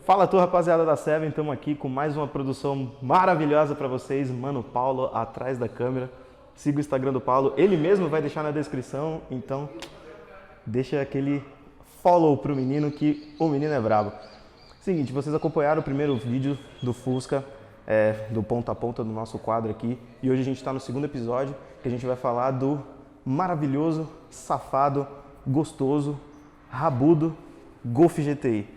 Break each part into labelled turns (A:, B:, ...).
A: Fala tu, rapaziada da Seven, estamos aqui com mais uma produção maravilhosa para vocês. Mano Paulo atrás da câmera. Siga o Instagram do Paulo, ele mesmo vai deixar na descrição, então deixa aquele follow pro menino que o menino é brabo. Seguinte, vocês acompanharam o primeiro vídeo do Fusca, do ponta a ponta do nosso quadro aqui, e hoje a gente está no segundo episódio, que a gente vai falar do maravilhoso, safado, gostoso, rabudo Golf GTI.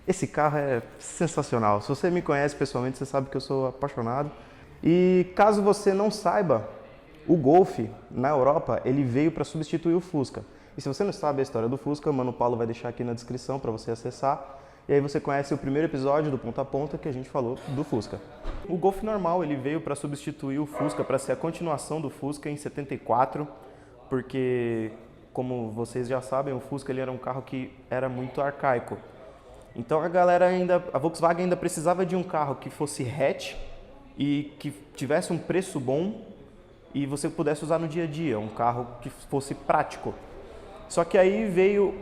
A: Esse carro é sensacional. Se você me conhece pessoalmente, você sabe que eu sou apaixonado. E caso você não saiba, o Golf, na Europa, ele veio para substituir o Fusca. E se você não sabe a história do Fusca, o Mano Paulo vai deixar aqui na descrição para você acessar. E aí você conhece o primeiro episódio do Ponta a Ponta que a gente falou do Fusca. O Golf normal, ele veio para substituir o Fusca, para ser a continuação do Fusca em 74, porque, como vocês já sabem, o Fusca ele era um carro que era muito arcaico. Então a Volkswagen ainda precisava de um carro que fosse hatch e que tivesse um preço bom e você pudesse usar no dia a dia, um carro que fosse prático. Só que aí veio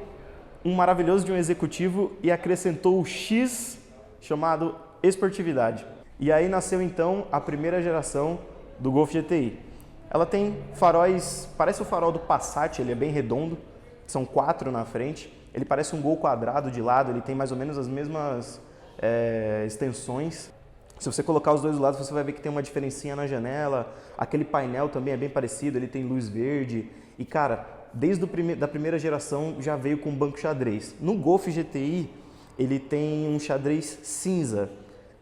A: um maravilhoso de um executivo e acrescentou o X chamado esportividade. E aí nasceu então a primeira geração do Golf GTI. Ela tem faróis, parece o farol do Passat, ele é bem redondo, são 4 na frente. Ele parece um Gol quadrado de lado, ele tem mais ou menos as mesmas extensões. Se você colocar os dois lados, você vai ver que tem uma diferencinha na janela. Aquele painel também é bem parecido, ele tem luz verde. E cara, desde da primeira geração já veio com banco xadrez. No Golf GTI, ele tem um xadrez cinza.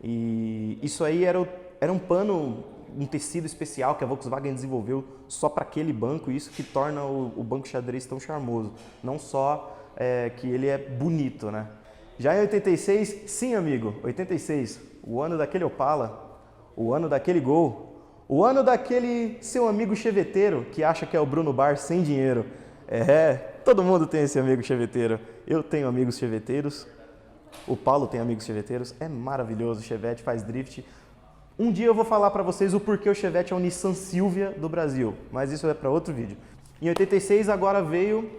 A: E isso aí era um pano, um tecido especial que a Volkswagen desenvolveu só para aquele banco. E isso que torna o banco xadrez tão charmoso. Não só que ele é bonito, né? Já em 86, sim amigo, 86, o ano daquele Opala, o ano daquele Gol, o ano daquele seu amigo cheveteiro que acha que é o Bruno Bar sem dinheiro. Todo mundo tem esse amigo cheveteiro. Eu tenho amigos cheveteiros, o Paulo tem amigos cheveteiros, é maravilhoso, o Chevette faz drift. Um dia eu vou falar para vocês o porquê o Chevette é o Nissan Silvia do Brasil, mas isso é para outro vídeo. Em 86 agora veio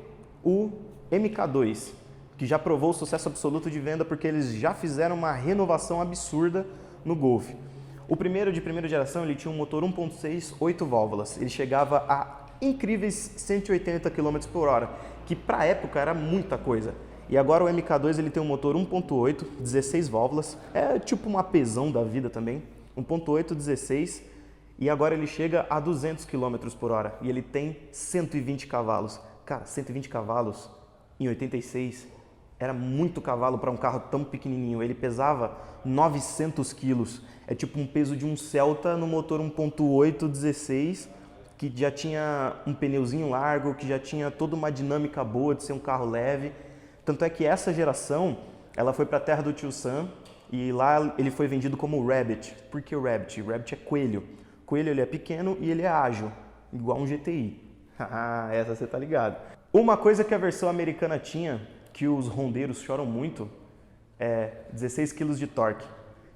A: o MK2, que já provou o sucesso absoluto de venda porque eles já fizeram uma renovação absurda no Golf. O primeiro de primeira geração ele tinha um motor 1.6, 8 válvulas. Ele chegava a incríveis 180 km por hora, que para a época era muita coisa. E agora o MK2 ele tem um motor 1.8, 16 válvulas, é tipo uma pesão da vida também, 1.8, 16, e agora ele chega a 200 km por hora e ele tem 120 cavalos. Cara, 120 cavalos em 86 era muito cavalo para um carro tão pequenininho. Ele pesava 900 quilos. É tipo um peso de um Celta no motor 1.8 16, que já tinha um pneuzinho largo, que já tinha toda uma dinâmica boa de ser um carro leve. Tanto é que essa geração, ela foi para a terra do tio Sam e lá ele foi vendido como Rabbit. Por que o Rabbit? Rabbit é coelho. Coelho ele é pequeno e ele é ágil, igual um GTI. Ah, essa você tá ligado. Uma coisa que a versão americana tinha, que os rondeiros choram muito, é 16 kg de torque.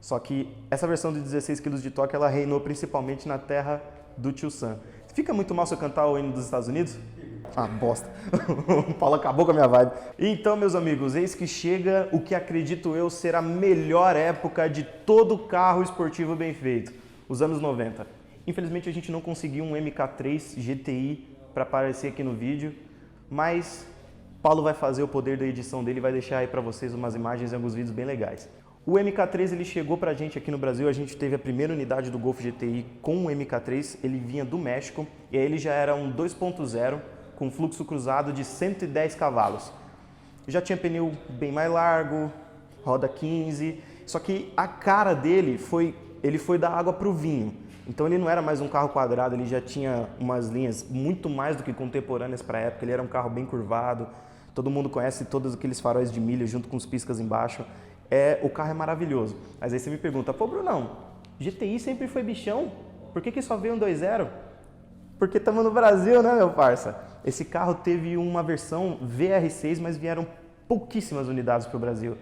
A: Só que essa versão de 16 kg de torque, ela reinou principalmente na terra do tio Sam. Fica muito mal se eu cantar o hino dos Estados Unidos? Ah, bosta. O Paulo acabou com a minha vibe. Então, meus amigos, eis que chega o que acredito eu ser a melhor época de todo carro esportivo bem feito, os anos 90. Infelizmente, a gente não conseguiu um MK3 GTI para aparecer aqui no vídeo, mas Paulo vai fazer o poder da edição dele e vai deixar aí para vocês umas imagens e alguns vídeos bem legais. O MK3 ele chegou pra gente aqui no Brasil, a gente teve a primeira unidade do Golf GTI com o MK3, ele vinha do México e aí ele já era um 2.0 com fluxo cruzado de 110 cavalos. Já tinha pneu bem mais largo, roda 15, só que a cara dele ele foi da água pro vinho. Então ele não era mais um carro quadrado, ele já tinha umas linhas muito mais do que contemporâneas para a época, ele era um carro bem curvado, todo mundo conhece todos aqueles faróis de milha junto com os piscas embaixo, o carro é maravilhoso. Mas aí você me pergunta, pô Brunão, GTI sempre foi bichão, por que só veio um 2.0? Porque estamos no Brasil, né meu parça? Esse carro teve uma versão VR6, mas vieram pouquíssimas unidades para o Brasil.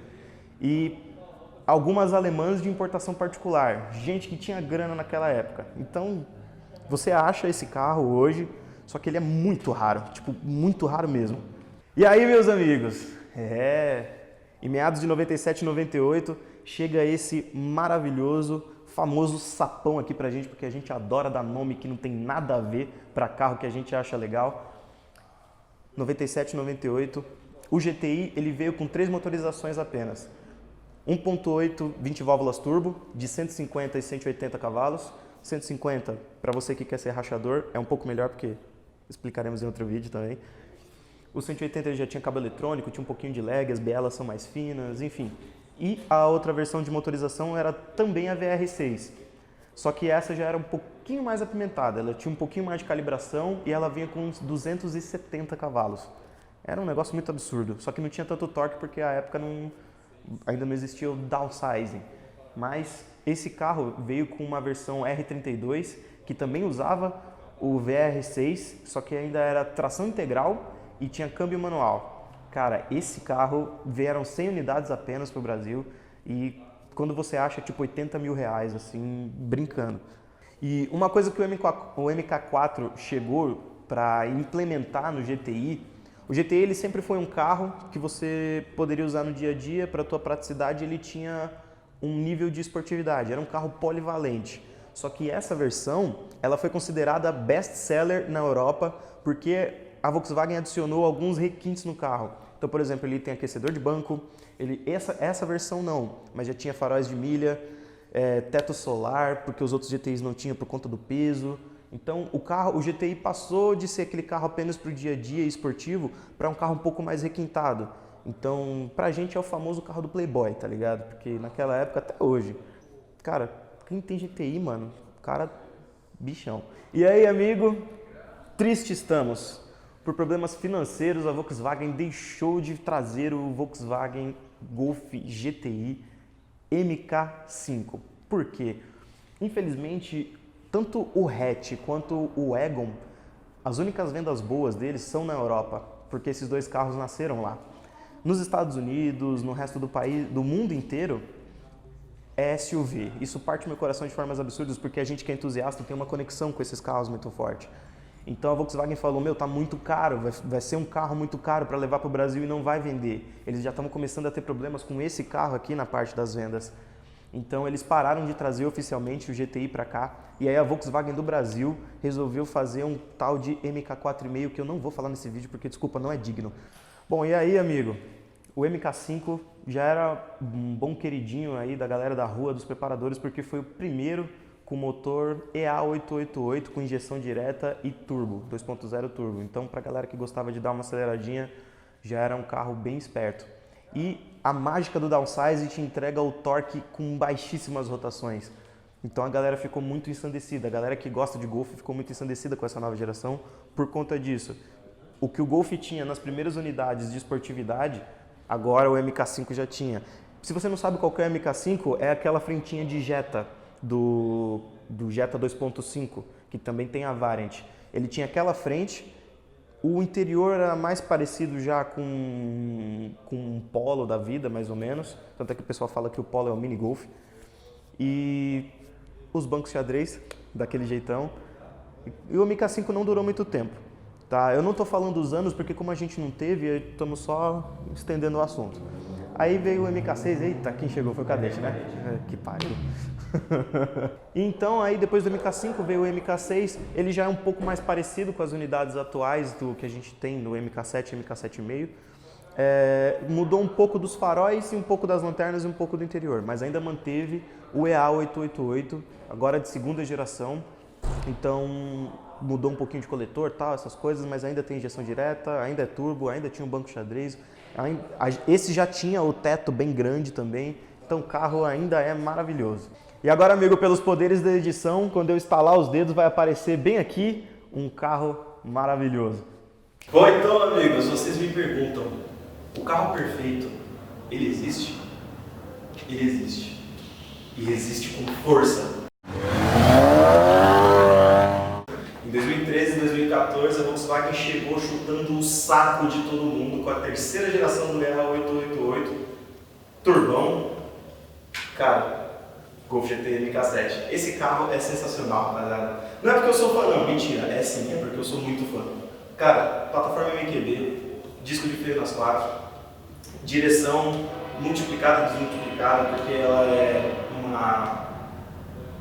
A: E algumas alemãs de importação particular, gente que tinha grana naquela época. Então, você acha esse carro hoje, só que ele é muito raro, tipo, muito raro mesmo. E aí, meus amigos, em meados de 97 e 98, chega esse maravilhoso, famoso sapão aqui pra gente, porque a gente adora dar nome que não tem nada a ver para carro que a gente acha legal. 97 e 98, o GTI ele veio com 3 motorizações apenas. 1.8 20 válvulas turbo, de 150 e 180 cavalos. 150, para você que quer ser rachador, é um pouco melhor porque explicaremos em outro vídeo também. O 180 ele já tinha cabo eletrônico, tinha um pouquinho de lag, as bielas são mais finas, enfim. E a outra versão de motorização era também a VR6. Só que essa já era um pouquinho mais apimentada, ela tinha um pouquinho mais de calibração e ela vinha com uns 270 cavalos. Era um negócio muito absurdo, só que não tinha tanto torque porque a época ainda não existia o downsizing, mas esse carro veio com uma versão R32 que também usava o VR6, só que ainda era tração integral e tinha câmbio manual. Cara, esse carro vieram 100 unidades apenas para o Brasil e quando você acha tipo 80 mil reais, assim, brincando. E uma coisa que o MK4 chegou para implementar no GTI, o GTI ele sempre foi um carro que você poderia usar no dia a dia, para a tua praticidade ele tinha um nível de esportividade, era um carro polivalente. Só que essa versão, ela foi considerada best-seller na Europa porque a Volkswagen adicionou alguns requintes no carro. Então, por exemplo, ele tem aquecedor de banco, essa versão não, mas já tinha faróis de milha, teto solar, porque os outros GTIs não tinham por conta do peso. Então, o GTI passou de ser aquele carro apenas para o dia a dia esportivo para um carro um pouco mais requintado. Então, pra gente é o famoso carro do Playboy, tá ligado? Porque naquela época, até hoje, cara, quem tem GTI, mano, cara, bichão. E aí, amigo, triste estamos. Por problemas financeiros, a Volkswagen deixou de trazer o Volkswagen Golf GTI MK5. Por quê? Infelizmente, tanto o hatch quanto o wagon, as únicas vendas boas deles são na Europa, porque esses dois carros nasceram lá. Nos Estados Unidos, no resto do país, do mundo inteiro, é SUV. Isso parte meu coração de formas absurdas, porque a gente que é entusiasta tem uma conexão com esses carros muito forte. Então a Volkswagen falou, meu, tá muito caro, vai ser um carro muito caro para levar para o Brasil e não vai vender. Eles já estavam começando a ter problemas com esse carro aqui na parte das vendas. Então eles pararam de trazer oficialmente o GTI para cá e aí a Volkswagen do Brasil resolveu fazer um tal de MK4,5 que eu não vou falar nesse vídeo porque, desculpa, não é digno. Bom, e aí, amigo, o MK5 já era um bom queridinho aí da galera da rua, dos preparadores, porque foi o primeiro com motor EA888 com injeção direta e turbo, 2.0 turbo. Então, para a galera que gostava de dar uma aceleradinha, já era um carro bem esperto. E a mágica do downsize te entrega o torque com baixíssimas rotações. Então a galera ficou muito ensandecida, a galera que gosta de Golf ficou muito ensandecida com essa nova geração por conta disso. O que o Golf tinha nas primeiras unidades de esportividade, Agora o MK5 já tinha. Se você não sabe qual que é o MK5, é aquela frentinha de Jetta do Jetta 2.5, que também tem a variant. Ele tinha aquela frente, o interior era mais parecido já com um Polo da vida, mais ou menos. Tanto é que o pessoal fala que o Polo é o mini Golf. E os bancos xadrez, daquele jeitão. E o MK5 não durou muito tempo. Tá? Eu não estou falando dos anos, porque como a gente não teve, estamos só estendendo o assunto. Aí veio o MK6, eita, quem chegou foi o Cadete, né? Que pariu. Então aí depois do MK5 veio o MK6, ele já é um pouco mais parecido com as unidades atuais do que a gente tem no MK7 e MK7,5. Mudou um pouco dos faróis e um pouco das lanternas e um pouco do interior, mas ainda manteve o EA888, agora de segunda geração. Então mudou um pouquinho de coletor, tal, essas coisas, mas ainda tem injeção direta, ainda é turbo, ainda tinha um banco xadrez. Esse já tinha o teto bem grande também, então o carro ainda é maravilhoso. E agora, amigo, pelos poderes da edição, quando eu estalar os dedos vai aparecer bem aqui um carro maravilhoso.
B: Bom, então, amigos, vocês me perguntam, o carro perfeito, ele existe? Ele existe. E existe com força. Em 2013 e 2014, a Volkswagen chegou chutando o saco de todo mundo com a terceira geração do EA888, turbão. Cara, Golf GT MK7. Esse carro é sensacional, rapaziada. Não é porque eu sou fã, não, mentira, é sim, é porque eu sou muito fã. Cara, plataforma MQB, disco de freio nas quatro, direção multiplicada e desmultiplicada, porque ela é uma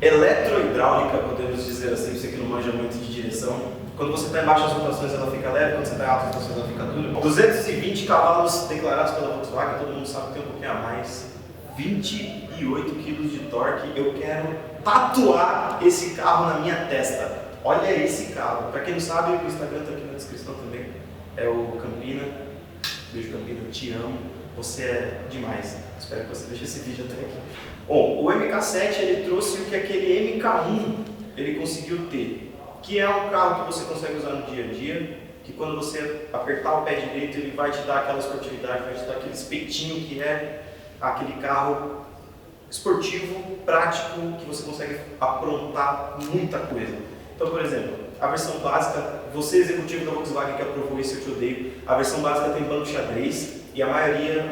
B: eletrohidráulica, podemos dizer assim, você que não manja muito de direção. Quando você está em baixas rotações ela fica leve, quando você está em altas rotações ela fica dura. 220 cavalos declarados pela Volkswagen, todo mundo sabe que tem um pouquinho a mais. 28 kg de torque, eu quero tatuar esse carro na minha testa. Olha esse carro. Para quem não sabe, o Instagram está aqui na descrição também. É o Campina. Beijo, Campina, eu te amo. Você é demais. Espero que você deixe esse vídeo até aqui. Bom, o MK7 ele trouxe o que aquele MK1 ele conseguiu ter, que é um carro que você consegue usar no dia a dia, que quando você apertar o pé direito ele vai te dar aquela esportividade, vai te dar aquele espetinho que é aquele carro esportivo, prático, que você consegue aprontar muita coisa. Então, por exemplo, a versão básica, você executivo da Volkswagen que aprovou isso, eu te odeio, a versão básica tem banco xadrez e a maioria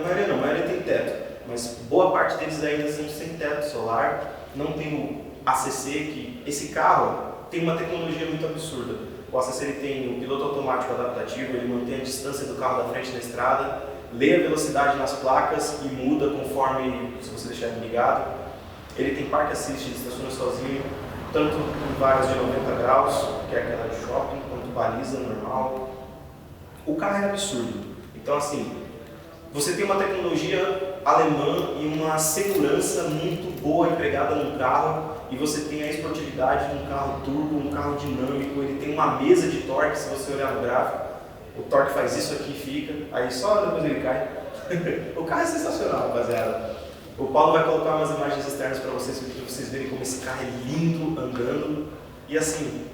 B: tem teto, mas boa parte deles ainda são sem teto solar, não tem o ACC, que esse carro tem uma tecnologia muito absurda. O ACC ele tem o piloto automático adaptativo, ele mantém a distância do carro da frente na estrada, lê a velocidade nas placas e muda conforme, se você deixar ele ligado. Ele tem park assist, ele estaciona sozinho, tanto em vagas de 90 graus, que é aquela de shopping, quanto baliza normal. O carro é absurdo. Então assim, você tem uma tecnologia alemã e uma segurança muito boa empregada no carro, e você tem a esportividade num carro turbo, um carro dinâmico, ele tem uma mesa de torque, se você olhar no gráfico, o torque faz isso aqui e fica, aí só depois ele cai. O carro é sensacional, rapaziada. O Paulo vai colocar umas imagens externas para vocês verem como esse carro é lindo andando, e assim,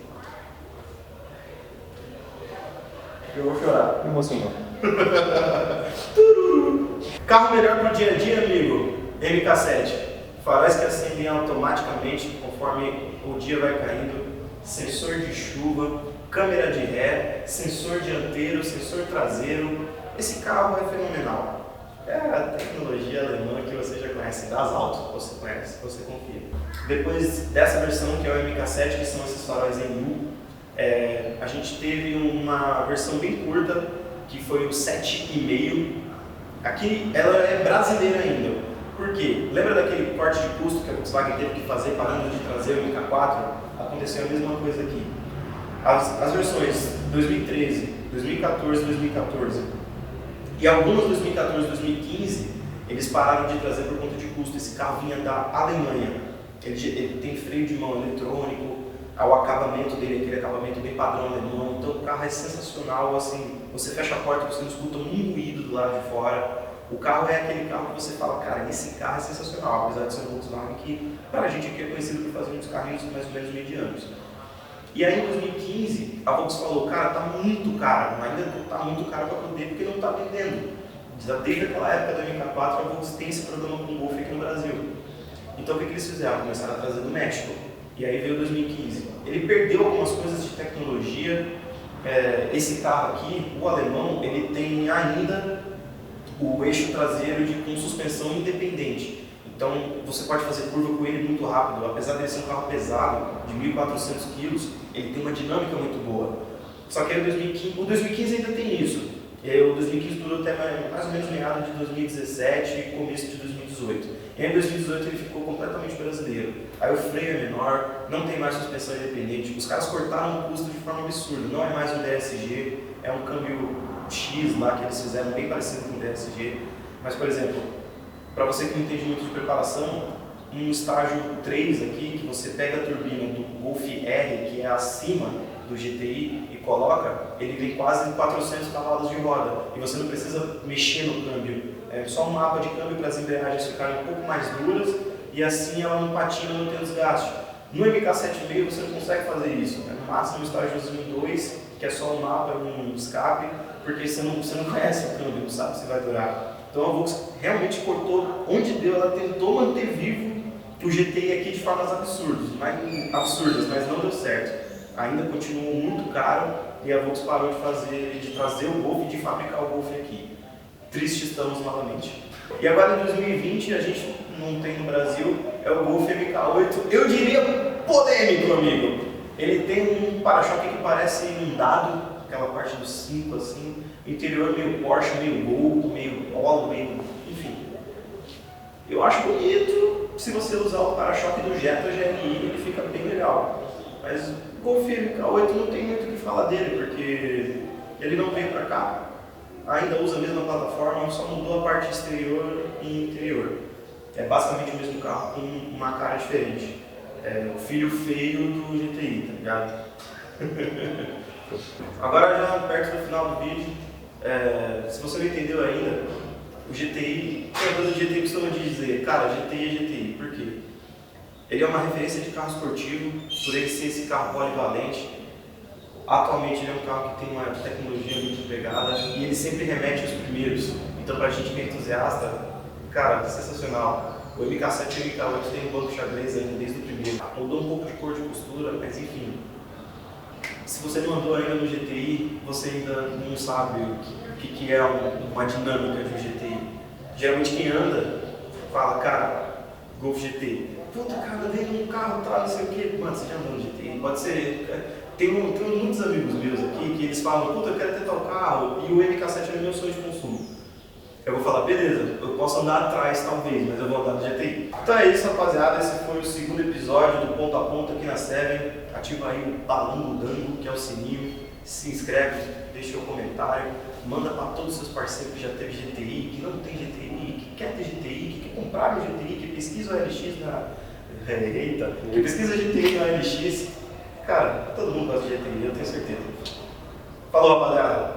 B: eu vou chorar, me emocionou. Carro melhor para o dia a dia, amigo, MK7. Faróis que acendem automaticamente conforme o dia vai caindo, sensor de chuva, câmera de ré, sensor dianteiro, sensor traseiro. Esse carro é fenomenal. É a tecnologia alemã que você já conhece, das Auto, você conhece, você confia. Depois dessa versão, que é o MK7, que são esses faróis em U, a gente teve uma versão bem curta, que foi o 7,5. Aqui ela é brasileira ainda. Por quê? Lembra daquele corte de custo que a Volkswagen teve que fazer parando de trazer o MK4? Aconteceu a mesma coisa aqui. As versões 2013, 2014, 2014 e algumas 2014, 2015, eles pararam de trazer por conta de custo. Esse carro vinha da Alemanha. Ele tem freio de mão eletrônico, o acabamento dele é aquele acabamento bem padrão alemão. Então o carro é sensacional, assim, você fecha a porta, você não escuta um ruído do lado de fora. O carro é aquele carro que você fala, cara, esse carro é sensacional, apesar de ser um Volkswagen que, para a gente aqui é conhecido por fazer uns carrinhos mais ou menos medianos. E aí em 2015, a Volkswagen falou, cara, tá muito caro, ainda tá muito caro para poder, porque não tá vendendo. Desde aquela época do MK4, a Volks tem esse problema com o Golf aqui no Brasil. Então o que eles fizeram? Começaram a trazer do México. E aí veio 2015. Ele perdeu algumas coisas de tecnologia. Esse carro aqui, o alemão, ele tem ainda o eixo traseiro com suspensão independente. Então você pode fazer curva com ele muito rápido. Apesar de ser um carro pesado, de 1.400 kg, ele tem uma dinâmica muito boa. Só que aí o 2015 ainda tem isso. E aí o 2015 durou até mais ou menos meados de 2017 e começo de 2018. E aí em 2018 ele ficou completamente brasileiro. Aí o freio é menor, não tem mais suspensão independente. Os caras cortaram o custo de forma absurda. Não é mais um DSG, é um câmbio X lá que eles fizeram, bem parecido com o DSG. Mas, por exemplo, para você que não entende muito de preparação, um estágio 3 aqui, que você pega a turbina do Golf R, que é acima do GTI, e coloca, ele vem quase 400 cavalos de roda. E você não precisa mexer no câmbio. É só um mapa de câmbio para as embreagens ficarem um pouco mais duras e assim ela não patina, não tem desgaste. No MK7,5 você não consegue fazer isso. No máximo um estágiozinho 2, que é só um mapa, um escape, porque você não conhece o câmbio, não sabe se vai durar. Então a Volks realmente cortou onde deu, ela tentou manter vivo o GTI aqui de formas absurdas, mas não deu certo. Ainda continuou muito caro e a Volks parou de trazer o Golf e de fabricar o Golf aqui. Triste estamos novamente. E agora em 2020 a gente não tem no Brasil, é o Golf MK8, eu diria polêmico, amigo. Ele tem um para-choque que parece inundado, aquela parte dos 5 assim, interior meio Porsche, meio Gol, meio Polo, meio... enfim. Eu acho bonito, se você usar o para-choque do Jetta GLI, ele fica bem legal. Mas o Golf MK8 não tem muito o que falar dele, porque ele não veio para cá. Ainda usa a mesma plataforma, só mudou a parte exterior e interior. É basicamente o mesmo carro com uma cara diferente. É o filho feio do GTI, tá ligado? Agora já perto do final do vídeo, se você não entendeu ainda, o GTI, quem é do GTI costuma dizer, cara, GTI é GTI, por quê? Ele é uma referência de carro esportivo, por ele ser esse carro polivalente. Atualmente ele é um carro que tem uma tecnologia muito pegada e ele sempre remete aos primeiros. Então pra gente que é entusiasta, cara, sensacional. O MK7 e o MK8 tem um banco xadrez ainda desde o primeiro. Mudou um pouco de cor de costura, mas enfim. Se você não andou ainda no GTI, você ainda não sabe o que é uma dinâmica de um GTI. Geralmente quem anda fala, cara, Golf GTI. Puta, cara, vem um carro atrás, não sei o que. Mano, você já andou no GTI? Pode ser... Tem muitos amigos meus aqui que eles falam, puta, eu quero ter tal carro e o MK7 é meu sonho de consumo. Eu vou falar, beleza, eu posso andar atrás talvez, mas eu vou andar no GTI. Então é isso, rapaziada, esse foi o segundo episódio do Ponto a Ponto aqui na Seven. Ativa aí o balão do Dango, que é o sininho, se inscreve, deixa o comentário, manda para todos os seus parceiros que já teve GTI, que não tem GTI, que quer ter GTI, que quer comprar um GTI, que pesquisa o LX na... Eita, que pesquisa GTI na LX. Cara, todo mundo gosta de GTI, eu tenho certeza. Falou, rapaziada!